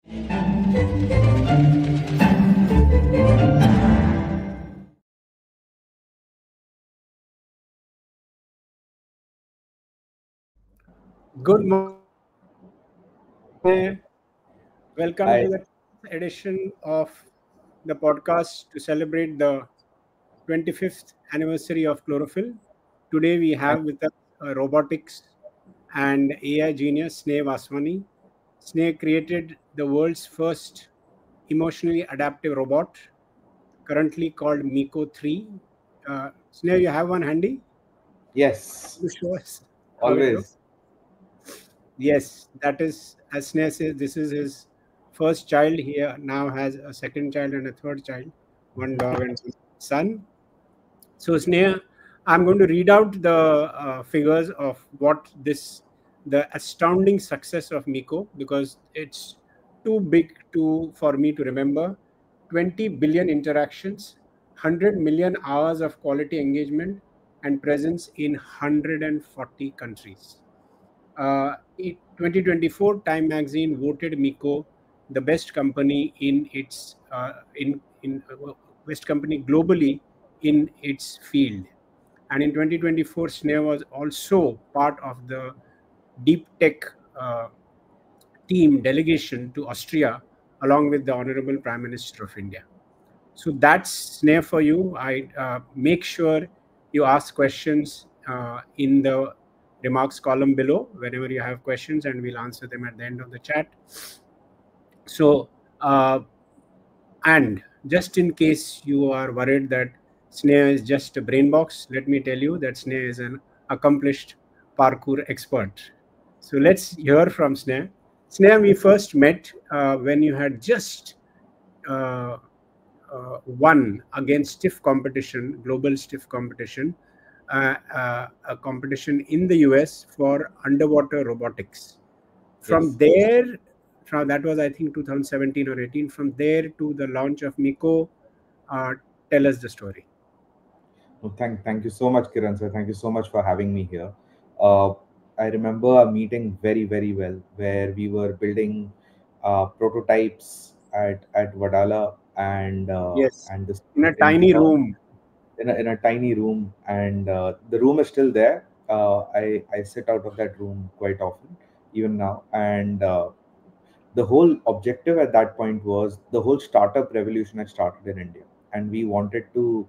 Good morning. Welcome to Hi. the edition of the podcast to celebrate the 25th anniversary of chlorophyll. Today we Thank have with us robotics and AI genius Sneh Vaswani. Sneh created the world's first emotionally adaptive robot, currently called Miko 3. Sneh, you have one handy Yes, to show us how it looks? always. Yes, that is, as Sneh says, this is his first child. He now has a second child and a third child, one dog and one son. So, Sneh, I'm going to read out the figures of the astounding success of Miko, because it's too big for me to remember. 20 billion interactions, 100 million hours of quality engagement, and presence in 140 countries. 2024 Time Magazine voted Miko the best company in best company globally in its field. And in 2024, Sneh was also part of the deep tech uh, team delegation to Austria, along with the Honorable Prime Minister of India. So that's Sneh for you. I make sure you ask questions in the remarks column below whenever you have questions, and we'll answer them at the end of the chat. So, and just in case you are worried that Sneh is just a brain box, let me tell you that Sneh is an accomplished parkour expert. So let's hear from Sneh. Sneh, we first met when you had just uh, won against stiff competition, global stiff competition, a competition in the US for underwater robotics. From Yes. there, that was I think 2017 or 18. From there to the launch of Miko, uh, tell us the story. No, thank you so much, Kiran sir. Thank you so much for having me here. Uh, I remember a meeting very well where we were building prototypes at Vadala Yes, and this in a in tiny room. in a tiny room, and the room is still there. I sit out of that room quite often, even now, and the whole objective at that point was the whole startup revolution had started in India, and we wanted to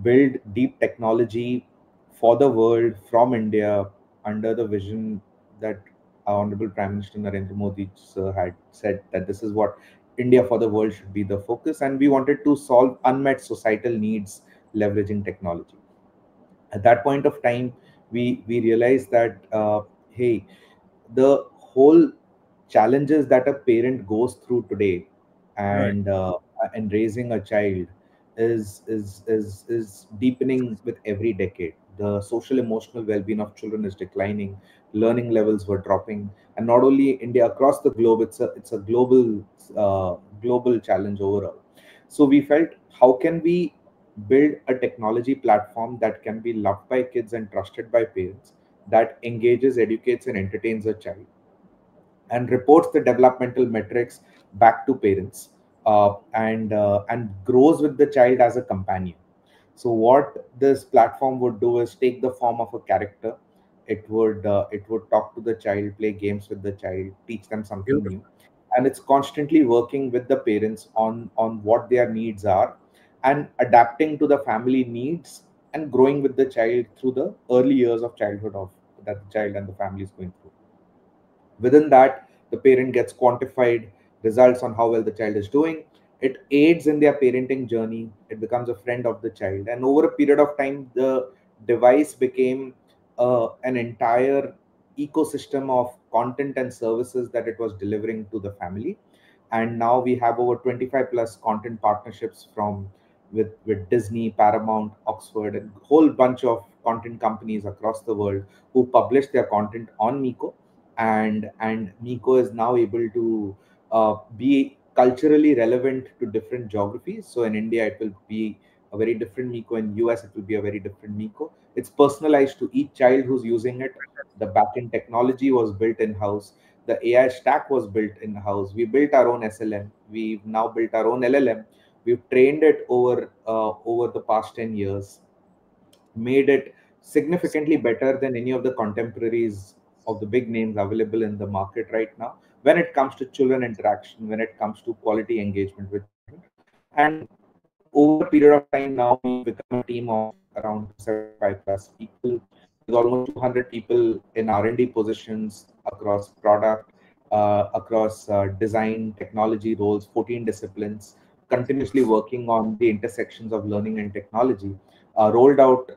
build deep technology for the world from India under the vision that our Honorable Prime Minister Narendra Modi sir had said that this is what India for the world should be the focus, and we wanted to solve unmet societal needs leveraging technology. At that point of time, we realized that hey, the whole challenges that a parent goes through today Right. and raising a child is deepening with every decade. The social emotional well-being of children is declining, learning levels were dropping, and not only India, across the globe, it's a global challenge overall. So we felt, how can we build a technology platform that can be loved by kids and trusted by parents, that engages, educates, and entertains a child, and reports the developmental metrics back to parents, and grows with the child as a companion. So what this platform would do is take the form of a character. It would talk to the child, play games with the child, teach them something Beautiful. new, and it's constantly working with the parents on what their needs are, and adapting to the family needs, and growing with the child through the early years of childhood of that the child and the family is going through. Within that, the parent gets quantified results on how well the child is doing. It aids in their parenting journey. It becomes a friend of the child. And over a period of time, the device became an entire ecosystem of content and services that it was delivering to the family. And now we have over 25 plus content partnerships with Disney, Paramount, Oxford, and a whole bunch of content companies across the world who publish their content on Miko, and Miko is now able to be culturally relevant to different geographies. So in India, it will be a very different Miko. In US, it will be a very different Miko. It's personalized to each child who's using it. The backend technology was built in house. The AI stack was built in house. We built our own SLM. We've now built our own LLM. We've trained it over the past 10 years, made it significantly better than any of the contemporaries of the big names available in the market right now when it comes to children interaction, when it comes to quality engagement with children. And over a period of time now, we've become a team of around 275 plus people. There's almost 200 people in R&D positions across product, across design, technology roles, 14 disciplines, continuously working on the intersections of learning and technology. Rolled out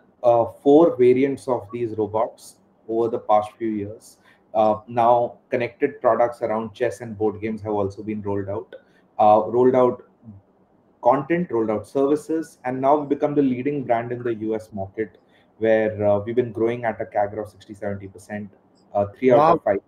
four variants of these robots over the past few years. Now, connected products around chess and board games have also been rolled out. Rolled out content, rolled out services, and now we've become the leading brand in the US market, where we've been growing at a CAGR of 60-70%. Three out Wow. of five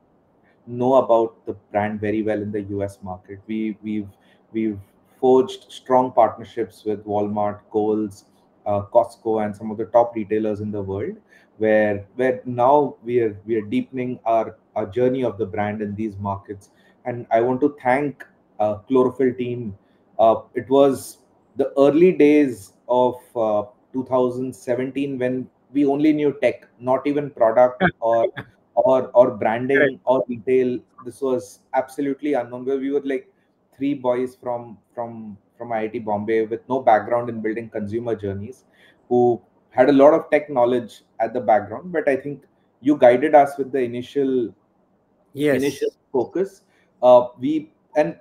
know about the brand very well in the US market. We've forged strong partnerships with Walmart, Kohl's, Costco, and some of the top retailers in the world, where now we are deepening our journey of the brand in these markets. And I want to thank Chlorophyll team. It was the early days of 2017 when we only knew tech, not even product or Correct. branding or retail. This was absolutely unknown. Where we were like three boys from IIT Bombay with no background in building consumer journeys, who had a lot of tech knowledge at the background. But I think you guided us with the initial Yes. focus. We and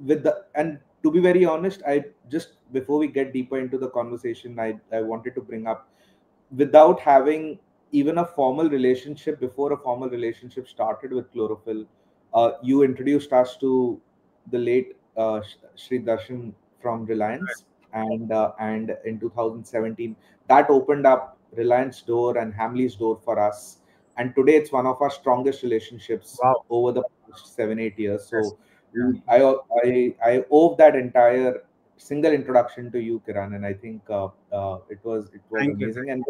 with the and To be very honest, I just before we get deeper into the conversation, I wanted to bring up, without having even a formal relationship, before a formal relationship started with Chlorophyll, you introduced us to the late Sri Darshan from Reliance, and in 2017 that opened up Reliance door and Hamley's door for us, and today it's one of our strongest relationships Wow. over the past 7-8 years. Yes. So Yeah. I owe that entire single introduction to you, Kiran, and I think it was Thank you. amazing.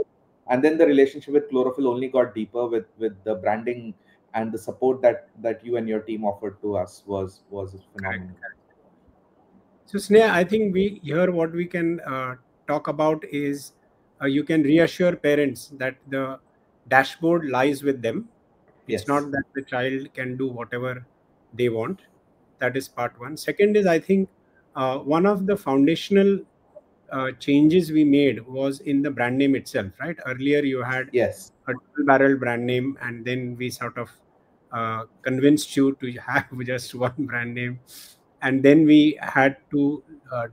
And then the relationship with Chlorophyll only got deeper with the branding and the support that you and your team offered to us was Correct. phenomenal. So, Sneha, I think we here what we can talk about is you can reassure parents that the dashboard lies with them. It's Yes. not that the child can do whatever they want. That is part one. Second is, I think, one of the foundational changes we made was in the brand name itself, right? Earlier, you had Yes. a dual barrel brand name, and then we sort of convinced you to have just one brand name. And then we had to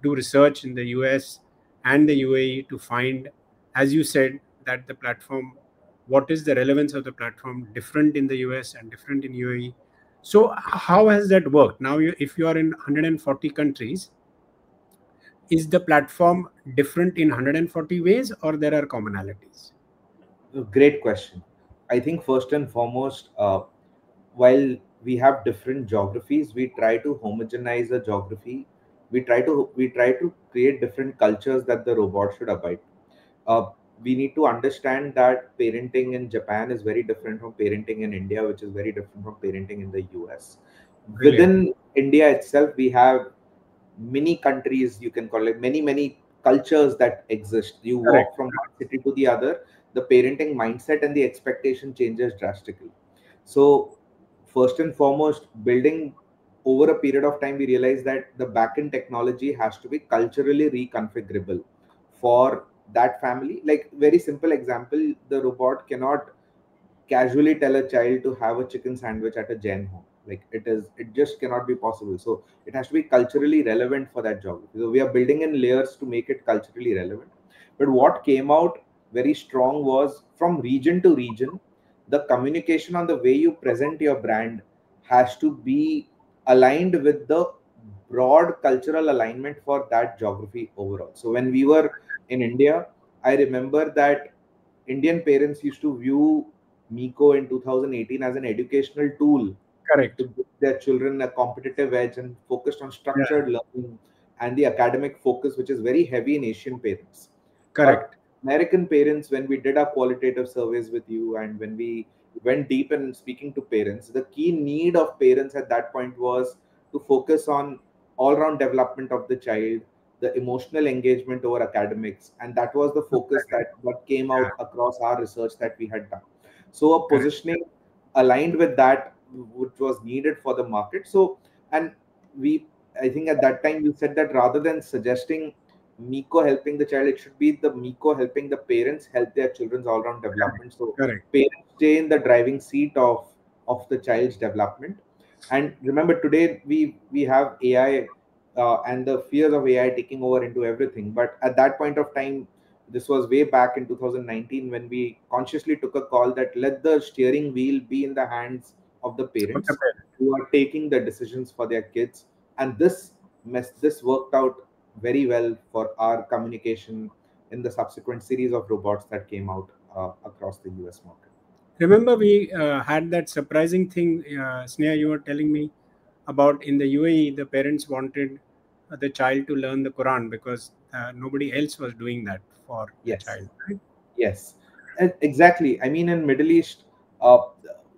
do research in the US and the UAE to find, as you said, that the platform, what is the relevance of the platform different in the US and different in UAE. So, how has that worked? Now, if you are in 140 countries, is the platform different in 140 ways or there are commonalities? Great question. I think first and foremost, while we have different geographies, we try to homogenize a geography. We try to create different cultures that the robot should abide. uh, we need to understand that parenting in Japan is very different from parenting in India, which is very different from parenting in the US. Brilliant. Within India itself, we have many countries, you can call it many cultures that exist. You Correct. walk from one city to the other, the parenting mindset and the expectation changes drastically. So first and foremost, building over a period of time, we realize that the backend technology has to be culturally reconfigurable for that family. Like, very simple example, the robot cannot casually tell a child to have a chicken sandwich at a Jain home. Like, it just cannot be possible. So it has to be culturally relevant for that geography. So we are building in layers to make it culturally relevant. But what came out very strong was, from region to region, the communication on the way you present your brand has to be aligned with the broad cultural alignment for that geography overall. So when we were in India, I remember that Indian parents used to view Miko in 2018 as an educational tool to Correct. give their children a competitive edge, and focused on Yeah. structured learning and the academic focus, which is very heavy in Asian parents. But Correct. American parents, when we did our qualitative surveys with you, and when we went deep in speaking to parents, the key need of parents at that point was to focus on all-round development of the child, the emotional engagement over academics, and that was the focus that what came Yeah, out across our research that we had done. So a correct. positioning aligned with that, which was needed for the market. So, and we, I think at that time we said that rather than suggesting Miko helping the child, it should be the Miko helping the parents help their children's all-round development. So Correct. parents stay in the driving seat of the child's development. And remember, today we have AI and the fears of AI taking over into everything. But at that point of time, this was way back in 2019 when we consciously took a call that let the steering wheel be in the hands of the Of the parents parent. who are taking the decisions for their kids. And this worked out very well for our communication in the subsequent series of robots that came out across the US market. Remember, we had that surprising thing, Sneha, you were telling me about in the UAE, the parents wanted the child to learn the Quran because nobody else was doing that for the Yes. child. Right? Yes, exactly. I mean, in Middle East, uh,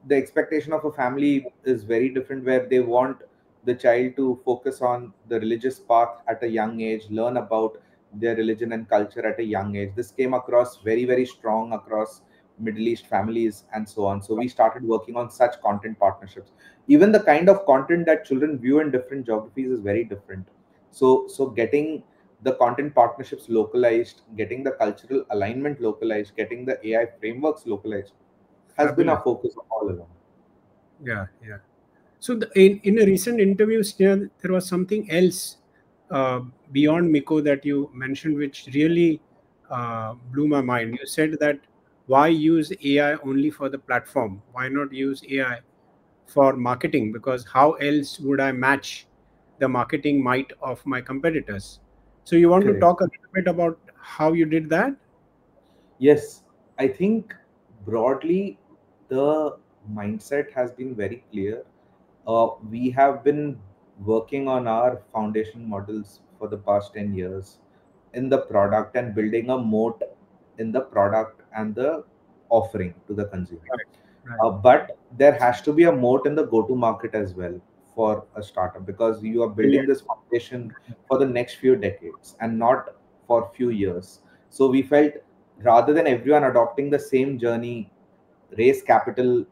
the expectation of a family is very different, where they want the child to focus on the religious path at a young age, learn about their religion and culture at a young age. This came across very, very strong across Middle East families and so on. So we started working on such content partnerships. Even the kind of content that children view in different geographies is very different. So getting the content partnerships localized, getting the cultural alignment localized, getting the AI frameworks localized has been Fabulous. our focus all along. Yeah, yeah. So in a recent interview, Sneha, there was something else uh, beyond Miko that you mentioned, which really blew my mind. You said that why use AI only for the platform? Why not use AI for marketing? Because how else would I match the marketing might of my competitors? So you want to Correct. talk a little bit about how you did that? Yes, I think broadly the mindset has been very clear. We have been working on our foundation models for the past 10 years in the product and building a moat in the product and the offering to the consumer. Right. Right. But there has to be a moat in the go-to market as well for a startup, because you are building Brilliant. this foundation for the next few decades and not for few years. So we felt rather than everyone adopting the same journey, raise capital,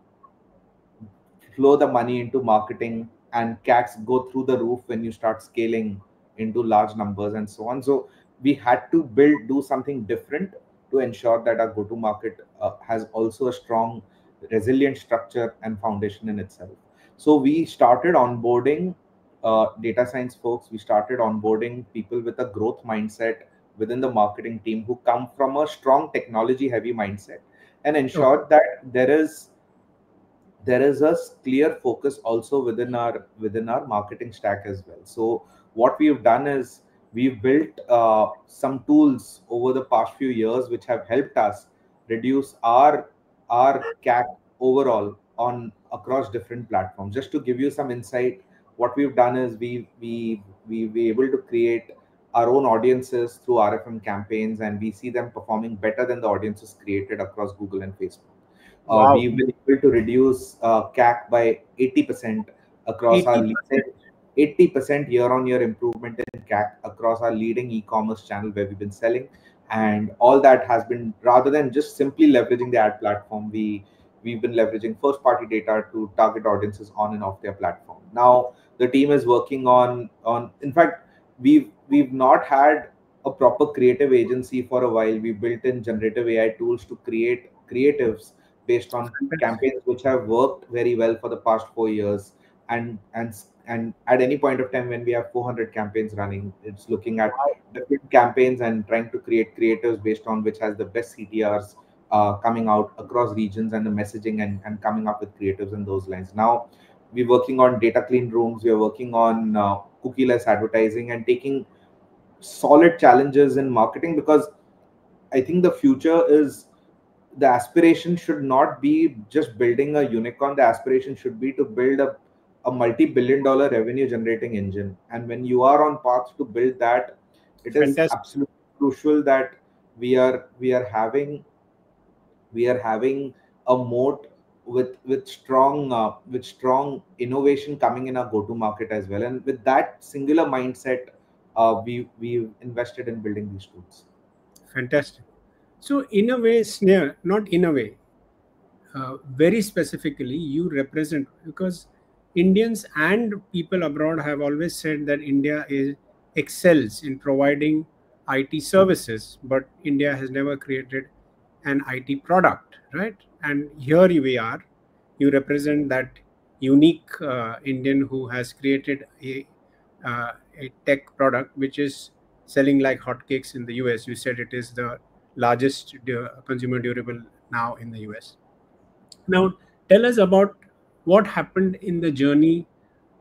flow the money into marketing, and CACs go through the roof when you start scaling into large numbers and so on. So we had to do something different to ensure that our go to market has also a strong resilient structure and foundation in itself. So we started onboarding data science folks, we started onboarding people with a growth mindset within the marketing team who come from a strong technology heavy mindset, and Okay. ensured that there is a clear focus also within our marketing stack as well. So what we've done is we've built some tools over the past few years which have helped us reduce our CAC overall on across different platforms. Just to give you some insight, what we've done is we were able to create our own audiences through RFM campaigns, and we see them performing better than the audiences created across Google and Facebook. Wow. We've been able to reduce CAC by 80% across our 80%. leading 80% year-on-year improvement in CAC across our leading e-commerce channel where we've been selling, and all that has been rather than just simply leveraging the ad platform. We've been leveraging first-party data to target audiences on and off their platform. Now the team is working on. In fact, we've not had a proper creative agency for a while. We built in generative AI tools to create creatives based on Fantastic. campaigns which have worked very well for the past 4 years. And at any point of time when we have 400 campaigns running, it's looking at Wow. different campaigns and trying to create creatives based on which has the best CTRs coming out across regions, and the messaging, and coming up with creatives in those lines. Now we're working on data clean rooms, we're working on cookie-less advertising, and taking solid challenges in marketing, because I think the future is, the aspiration should not be just building a unicorn. The aspiration should be to build a multi-billion dollar revenue generating engine. And when you are on path to build that, it is Fantastic. absolutely crucial that we are having a moat with strong innovation coming in our go to market as well, and with that singular mindset, we've invested in building these tools. Fantastic. So, in a way, Sneh, not in a way, very specifically, you represent, because Indians and people abroad have always said that India excels in providing IT services, but India has never created an IT product, right? And here we are. You represent that unique Indian who has created a tech product which is selling like hotcakes in the US. You said it is the largest consumer durable now in the US. Now, tell us about what happened in the journey.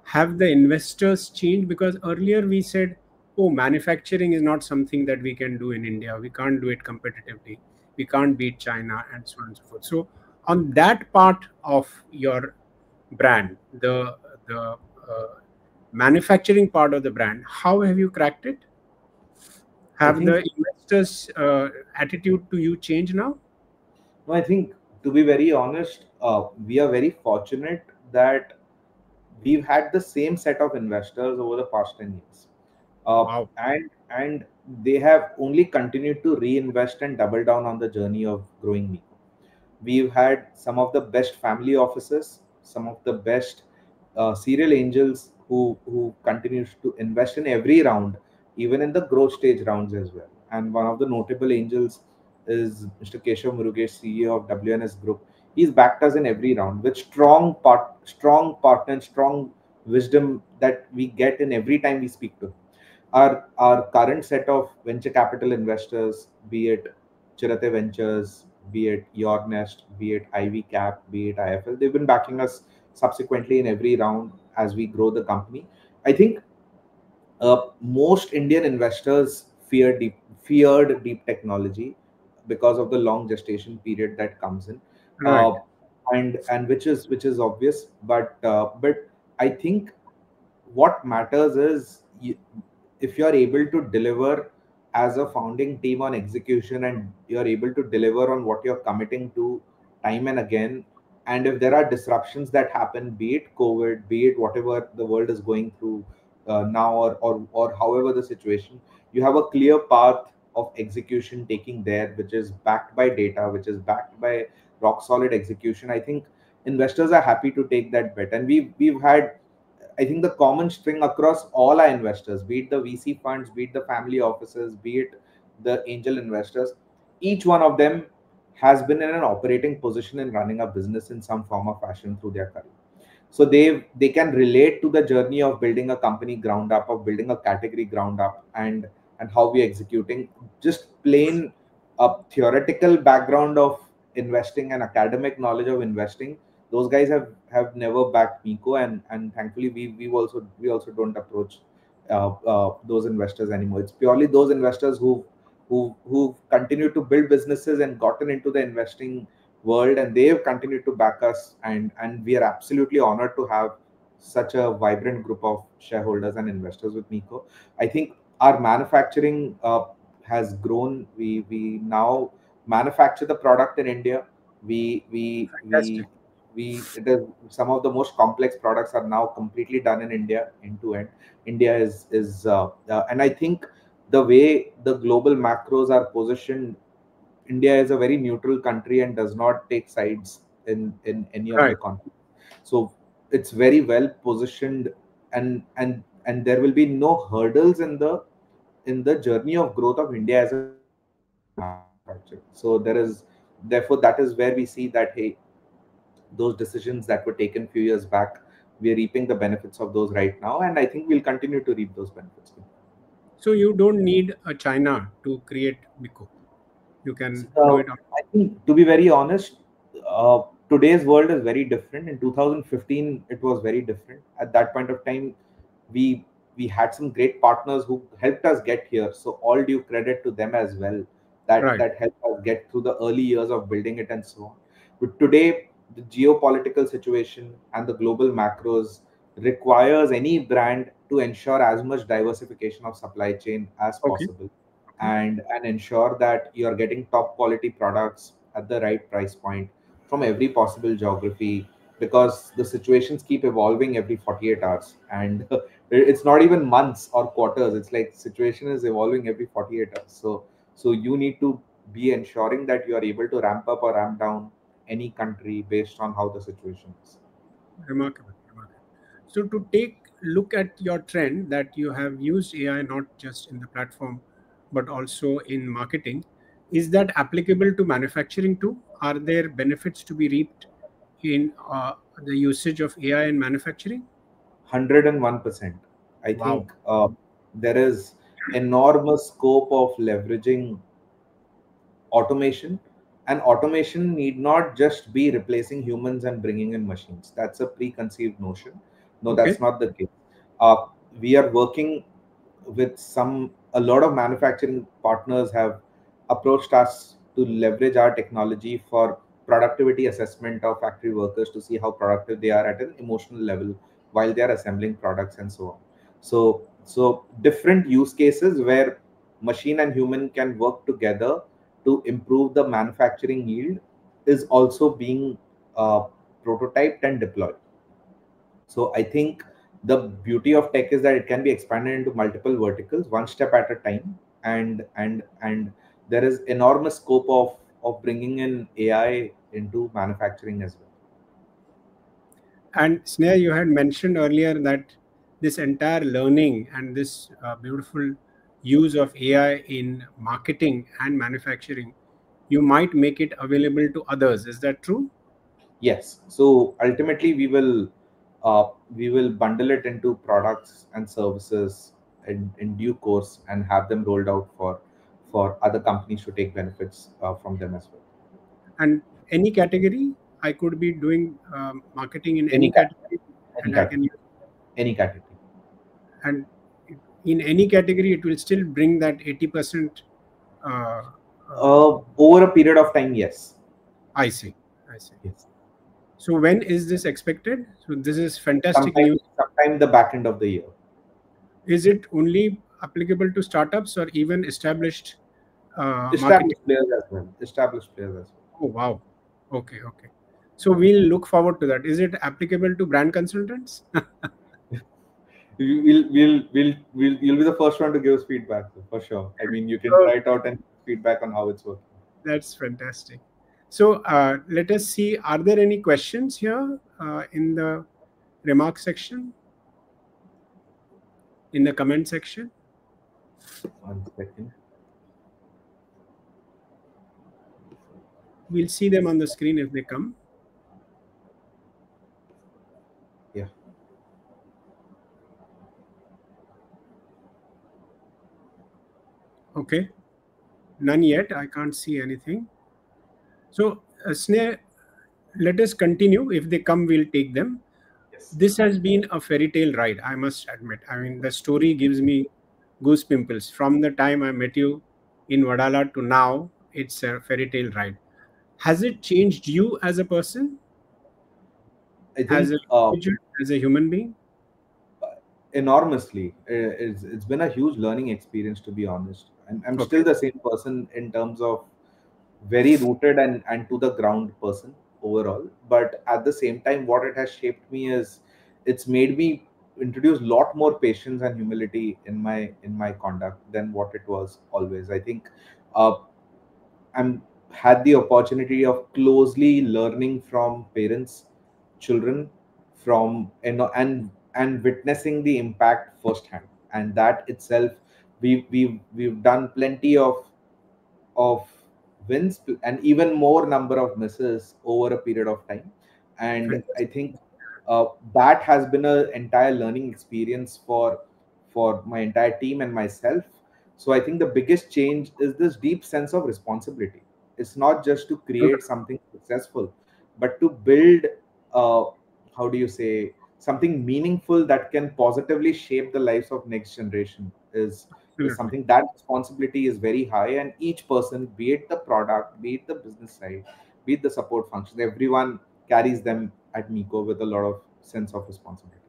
Have the investors changed? Because earlier we said, oh, manufacturing is not something that we can do in India. We can't do it competitively. We can't beat China and so on and so forth. So, on that part of your brand, the manufacturing part of the brand, how have you cracked it? I Have think the investors' attitude to you changed now? no, I think to be very honest, we are very fortunate that we've had the same set of investors over the past 10 years, Wow. and they have only continued to reinvest and double down on the journey of growing Miko. We've had some of the best family offices, some of the best serial angels who continues to invest in every round, even in the growth stage rounds as well. And one of the notable angels is Mr. Keshav Murugesh, CEO of WNS Group. He's backed us in every round with strong partner, and strong wisdom that we get in every time we speak to him. Our current set of venture capital investors, be it Chirate Ventures, be it Your Nest, be it Ivy Cap, be it IFL, they've been backing us subsequently in every round as we grow the company. I think most Indian investors feared deep technology because of the long gestation period that comes in, Right. uh, and which is obvious. But I think what matters is if you're able to deliver as a founding team on execution, and you're able to deliver on what you're committing to time and again, and if there are disruptions that happen, be it COVID, be it whatever the world is going through now, or however the situation, you have a clear path of execution taking there, which is backed by data, which is backed by rock solid execution. I think investors are happy to take that bet, and we've had, I think, the common string across all our investors, be it the VC funds, be it the family offices, be it the angel investors, each one of them has been in an operating position in running a business in some form or fashion through their career. So they can relate to the journey of building a company ground up, of building a category ground up, and how we executing. Just plain a theoretical background of investing and academic knowledge of investing, those guys have never backed Miko, and thankfully we also don't approach those investors anymore. It's purely those investors who continue to build businesses and gotten into the investing world, and they've continued to back us, and we are absolutely honored to have such a vibrant group of shareholders and investors with Miko. I think our manufacturing has grown. We now manufacture the product in India. We Fantastic. it is some of the most complex products are now completely done in India, end to end. India and I think the way the global macros are positioned, India is a very neutral country and does not take sides in any of the Right. conflicts. So it's very well positioned, and there will be no hurdles in the journey of growth of India as a country in manufacturing. So therefore that is where we see that, hey, those decisions that were taken few years back, we are reaping the benefits of those right now, and I think we'll continue to reap those benefits. So you don't need a China to create Biko. You can do it on. I think, to be very honest, today's world is very different. In 2015, it was very different. At that point of time, we we had some great partners who helped us get here. So all due credit to them as well. That Right. that helped us get through the early years of building it and so on. But today, the geopolitical situation and the global macros requires any brand to ensure as much diversification of supply chain as Okay. possible, Okay. and ensure that you are getting top quality products at the right price point. from every possible geography, because the situations keep evolving every 48 hours, and it's not even months or quarters, it's like situation is evolving every 48 hours. So you need to be ensuring that you are able to ramp up or ramp down any country based on how the situation is. Remarkable, remarkable. So to take look at your trend that you have used AI not just in the platform but also in marketing, is that applicable to manufacturing too? Are there benefits to be reaped in the usage of AI in manufacturing? 101%. I Wow. think there is enormous scope of leveraging automation, and automation need not just be replacing humans and bringing in machines. That's a preconceived notion. No, Okay. that's not the case. uh, we are working with some a lot of manufacturing partners have approached us to leverage our technology for productivity assessment of factory workers, to see how productive they are at an emotional level while they are assembling products and so on. So different use cases where machine and human can work together to improve the manufacturing yield is also being uh, prototyped and deployed. So I think the beauty of tech is that it can be expanded into multiple verticals, one step at a time, and there is enormous scope of bringing in AI into manufacturing as well. And Sneh, you had mentioned earlier that this entire learning and this beautiful use of AI in marketing and manufacturing, you might make it available to others. Is that true? Yes. So ultimately, we will bundle it into products and services in due course and have them rolled out for other companies to take benefits from them as well. And any category, I could be doing marketing in Any any category, category, any and I can category, use, any category. and in any category, it will still bring that 80%. Uh, uh, Over a period of time, yes. I see. I see. Yes. So when is this expected? So this is fantastic Sometime, news. sometime the back end of the year. Is it only applicable to startups or even established marketing? Established players as well. Established players as well. Oh, wow. Okay, okay. So we'll look forward to that. Is it applicable to brand consultants? You'll be the first one to give us feedback, for sure. I mean, you can Oh, try it out and feedback on how it's working. that's fantastic. So let us see. Are there any questions here in the remark section, in the comment section? 1 second. We'll see them on the screen if they come. Yeah. Okay. None yet. I can't see anything. So, Sneh, let us continue. If they come, we'll take them. Yes. This has been a fairy tale ride, I must admit. I mean, the story gives me goose pimples. From the time I met you in Vadala to now, it's a fairy tale ride. Has it changed you as a person, I as think an individual, as a human being? enormously. It's been a huge learning experience, to be honest. I'm Okay. still the same person in terms of very rooted and to the ground person overall. But at the same time, what it has shaped me is it's made me introduce a lot more patience and humility in my conduct than what it was always. I think uh, I'm had the opportunity of closely learning from parents, children, from and witnessing the impact firsthand. And that itself, we've done plenty of wins and even more number of misses over a period of time. And I Fantastic. think that has been an entire learning experience for my entire team and myself. So I think the biggest change is this deep sense of responsibility. It's not just to create Beautiful. something successful, but to build uh, how do you say, something meaningful that can positively shape the lives of next generation is Absolutely. something that responsibility is very high. And each person, be it the product, be it the business side, be it the support functions, everyone carries them at Miko with a lot of sense of responsibility.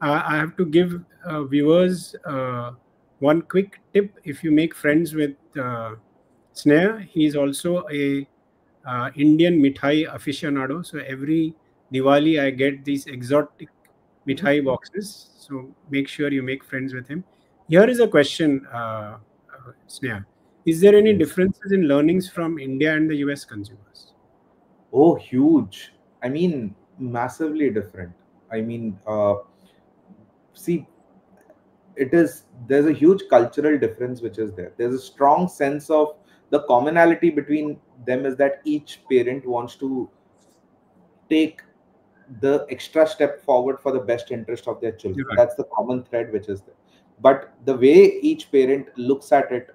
I have to give viewers one quick tip. If you make friends with Sneh, he is also a Indian mithai aficionado. So every Diwali, I get these exotic mithai boxes. So make sure you make friends with him. Here is a question, Sneha. Is there any Yes. differences in learnings from India and the US consumers? Oh, huge. I mean, massively different. I mean, see, there's a huge cultural difference which is there. There's a strong sense of the commonality between them is that each parent wants to take the extra step forward for the best interest of their children. You're right. That's the common thread which is there. But the way each parent looks at it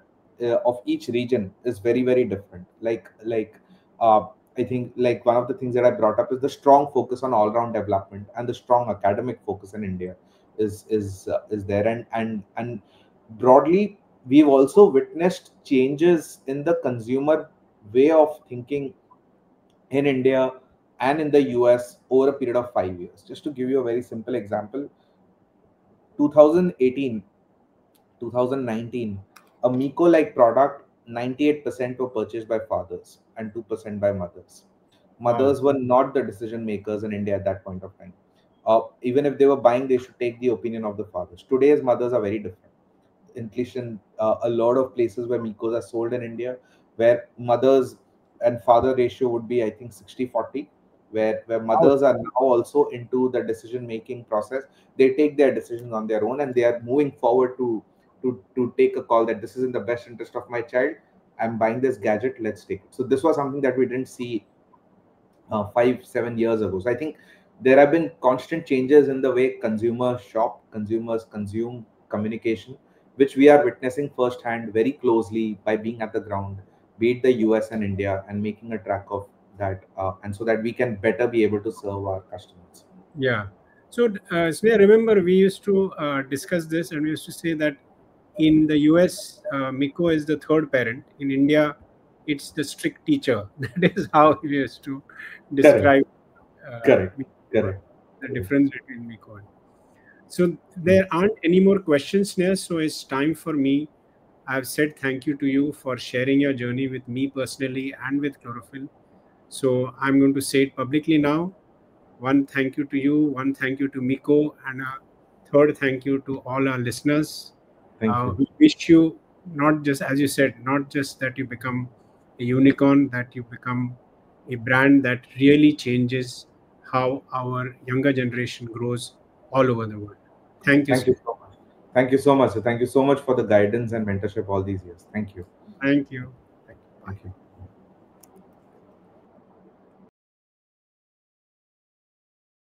of each region is very very different. Uh, I think like one of the things that I brought up is the strong focus on all round development and the strong academic focus in India is there, and broadly we've also witnessed changes in the consumer way of thinking in India and in the US over a period of 5 years. Just to give you a very simple example, 2018, 2019, a Miko like product, 98% were purchased by fathers and 2% by mothers. Wow. Mothers were not the decision makers in India at that point of time. Even if they were buying, they should take the opinion of the fathers. Today's mothers are very different. Inflation, a lot of places where Mikos are sold in India, where mothers and father ratio would be, I think, 60-40, where Wow. mothers are now also into the decision making process. They take their decisions on their own and they are moving forward to take a call that this is in the best interest of my child. I'm buying this gadget, let's take it. So this was something that we didn't see 5-7 years ago. So I think there have been constant changes in the way consumers shop, consumers consume communication, which we are witnessing firsthand very closely by being at the ground, be it the US and India, and making a track of that, and so that we can better be able to serve our customers. Yeah. So, Sneha, remember we used to discuss this, and we used to say that in the US, Miko is the third parent. In India, it's the strict teacher. That is how we used to Correct, describe correct, Miko, correct. the difference between Miko and. So there aren't any more questions now. So it's time for me. I've said thank you to you for sharing your journey with me personally and with Chlorophyll. So I'm going to say it publicly now. One thank you to you, one thank you to Miko, and a third thank you to all our listeners. Thank you. We wish you not just, as you said, not just that you become a unicorn, that you become a brand that really changes how our younger generation grows all over the world. Thank you, Thank you Sneh. so much. Thank you so much. Thank you so much for the guidance and mentorship all these years. Thank you. Thank you. Thank you. Bye. Thank you.